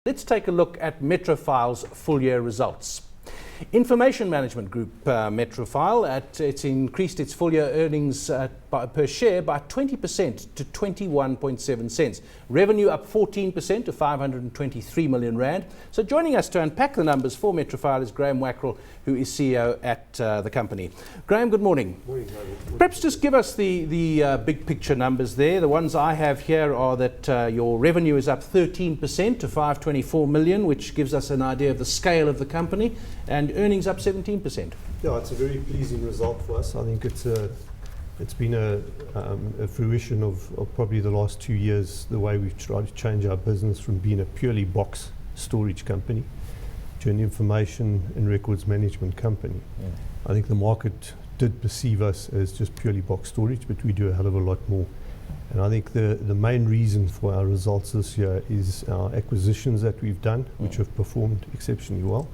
Let's take a look at Metrofile's full year results. Information Management Group, Metrofile, it's increased its full year earnings per share by 20% to 21.7 cents. Revenue up 14% to 523 million rand. So joining us to unpack the numbers for Metrofile is Graham Wackrill, who is CEO at the company. Graham, good morning. Morning. Perhaps just give us the big picture numbers there. The ones I have here are that your revenue is up 13% to 524 million, which gives us an idea of the scale of the company, and earnings up 17%. Yeah, it's a very pleasing result for us. I think it's been a fruition of probably the last 2 years, the way we've tried to change our business from being a purely box storage company to an information and records management company. Yeah. I think the market did perceive us as just purely box storage, but we do a hell of a lot more. And I think the main reason for our results this year is our acquisitions that we've done, which have performed exceptionally well,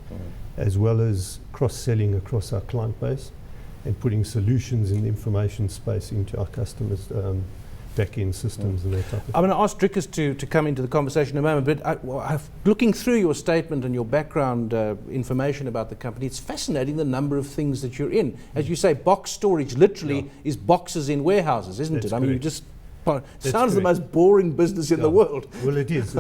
as well as cross-selling across our client base and putting solutions in the information space into our customers' back-end systems and that type of thing. I'm going to ask Drickers to come into the conversation in a moment, but looking through your statement and your background information about the company, it's fascinating the number of things that you're in. As you say, box storage literally is boxes in warehouses, isn't it? I mean, you just sounds the most boring business in the world. Well, it is.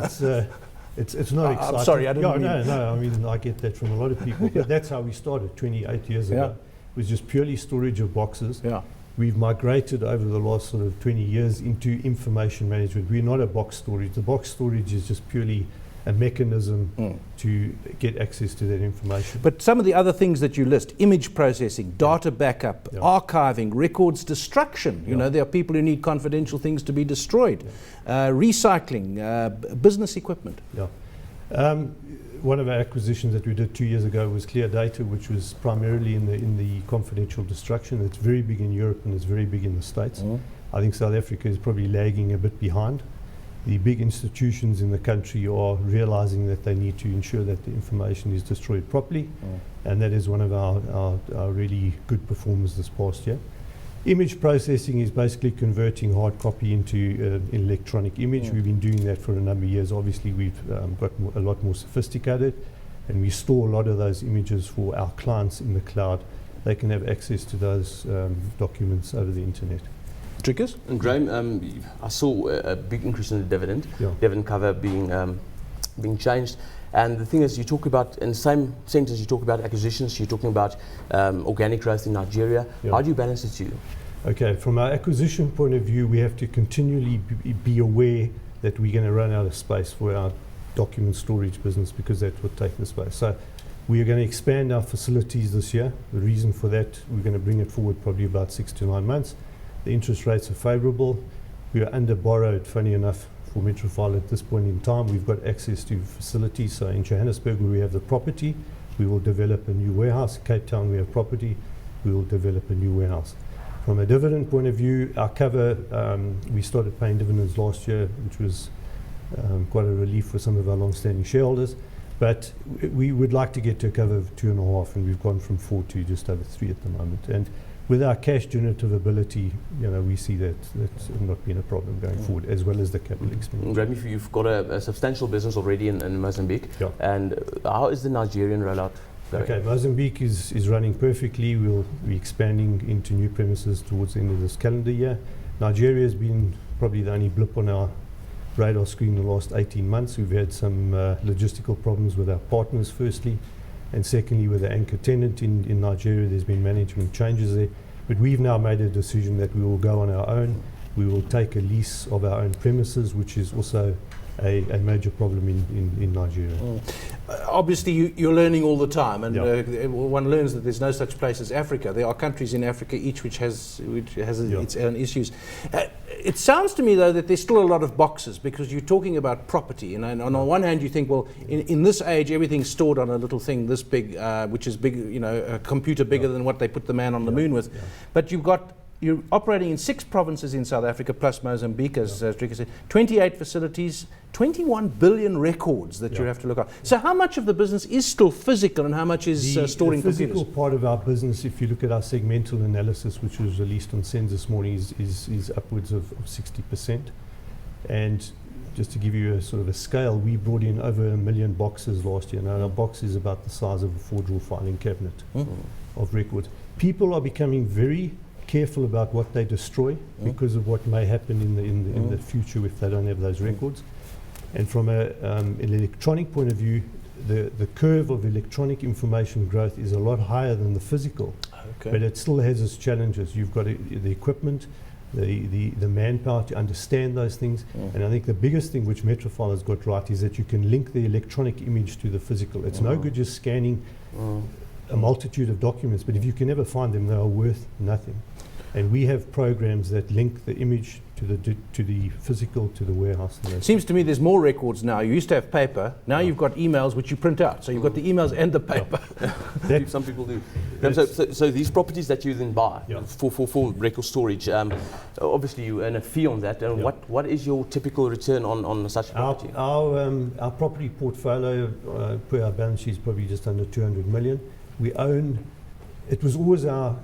It's not exciting. I'm sorry, I didn't mean... No, I mean, I get that from a lot of people, but that's how we started 28 years ago. It was just purely storage of boxes. Yeah. We've migrated over the last sort of 20 years into information management. We're not a box storage. The box storage is just purely a mechanism to get access to that information. But some of the other things that you list, image processing, data backup, archiving, records destruction, you know, there are people who need confidential things to be destroyed, recycling, business equipment. One of our acquisitions that we did 2 years ago was Clear Data, which was primarily in the confidential destruction. It's very big in Europe and it's very big in the States. I think South Africa is probably lagging a bit behind. The big institutions in the country are realizing that they need to ensure that the information is destroyed properly, and that is one of our really good performers this past year. Image processing is basically converting hard copy into electronic image. We've been doing that for a number of years. Obviously, we've got a lot more sophisticated, and we store a lot of those images for our clients in the cloud. They can have access to those documents over the internet. Triggers? And Graham, I saw a big increase in the dividend, dividend cover being changed. And the thing is, you talk about, in the same sentence, you talk about acquisitions, you're talking about organic growth in Nigeria. How do you balance the two? Okay, from our acquisition point of view, we have to continually be aware that we're going to run out of space for our document storage business, because that would take the space. So we are going to expand our facilities this year. The reason for that, we're going to bring it forward probably about 6 to 9 months. The interest rates are favourable. We are under borrowed, funny enough, for Metrofile at this point in time. We've got access to facilities. So in Johannesburg, where we have the property, we will develop a new warehouse. In Cape Town, we have property, we will develop a new warehouse. From a dividend point of view, our cover, we started paying dividends last year, which was quite a relief for some of our long-standing shareholders. But we would like to get to a cover of 2.5, and we've gone from 4 to just over 3 at the moment. And with our cash generative ability, you know, we see that's not been a problem going forward, as well as the capital expenditure. Graham, you've got a substantial business already in Mozambique. And how is the Nigerian rollout going? Okay, Mozambique is running perfectly. We'll be expanding into new premises towards the end of this calendar year. Nigeria has been probably the only blip on our radar screen the last 18 months. We've had some logistical problems with our partners, firstly. And secondly, with the anchor tenant in Nigeria, there's been management changes there. But we've now made a decision that we will go on our own. We will take a lease of our own premises, which is also a major problem in Nigeria. Obviously, you're learning all the time, and one learns that there's no such place as Africa. There are countries in Africa, each which has its own issues. It sounds to me, though, that there's still a lot of boxes, because you're talking about property. And on the one hand, you think, well, in this age, everything's stored on a little thing this big, which is big, you know, a computer bigger than what they put the man on the moon with. But you're operating in 6 provinces in South Africa, plus Mozambique, as Dricker said, 28 facilities, 21 billion records that you have to look at. So how much of the business is still physical and how much is storing computers? The physical part of our business, if you look at our segmental analysis, which was released on SENS this morning, is upwards of 60%. And just to give you a sort of a scale, we brought in over 1 million boxes last year. Now, our box is about the size of a 4-drawer filing cabinet of records. People are becoming very careful about what they destroy because of what may happen in the future if they don't have those records. And from an electronic point of view, the curve of electronic information growth is a lot higher than the physical, but it still has its challenges. You've got the equipment, the manpower to understand those things, and I think the biggest thing which Metrofile has got right is that you can link the electronic image to the physical. It's no good just scanning a multitude of documents, but if you can never find them, they are worth nothing. And we have programs that link the image to the physical, to the warehouse. Seems to me there's more records now. You used to have paper. Now you've got emails which you print out. So you've got the emails and the paper. Some people do. So these properties that you then buy for record storage, obviously you earn a fee on that. And what is your typical return on such property? Our property portfolio per our balance sheet is probably just under 200 million. We own. It was always our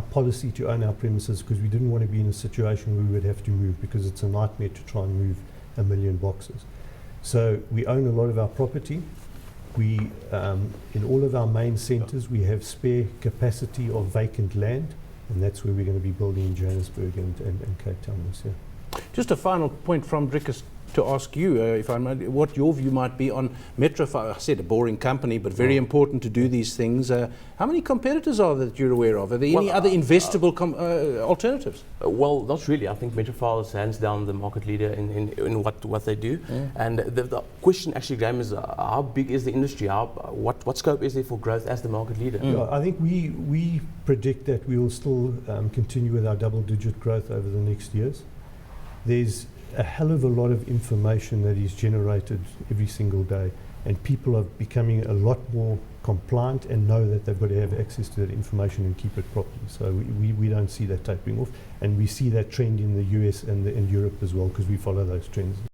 policy to own our premises because we didn't want to be in a situation where we would have to move, because it's a nightmare to try and move 1 million boxes. So we own a lot of our property. We, in all of our main centres, we have spare capacity of vacant land, and that's where we're going to be building in Johannesburg and Cape Town this year. Just a final point from Drickus to ask you, if I might, what your view might be on Metrofile. I said a boring company, but very important to do these things. How many competitors are there that you're aware of? Are there any other investable alternatives? Well, not really. I think Metrofile is hands down the market leader in what they do. And the question actually, Graham, is how big is the industry? What scope is there for growth as the market leader? Yeah, I think we predict that we will still continue with our double-digit growth over the next years. There's a hell of a lot of information that is generated every single day, and people are becoming a lot more compliant and know that they've got to have access to that information and keep it properly. So we don't see that tapering off, and we see that trend in the US and Europe as well, because we follow those trends.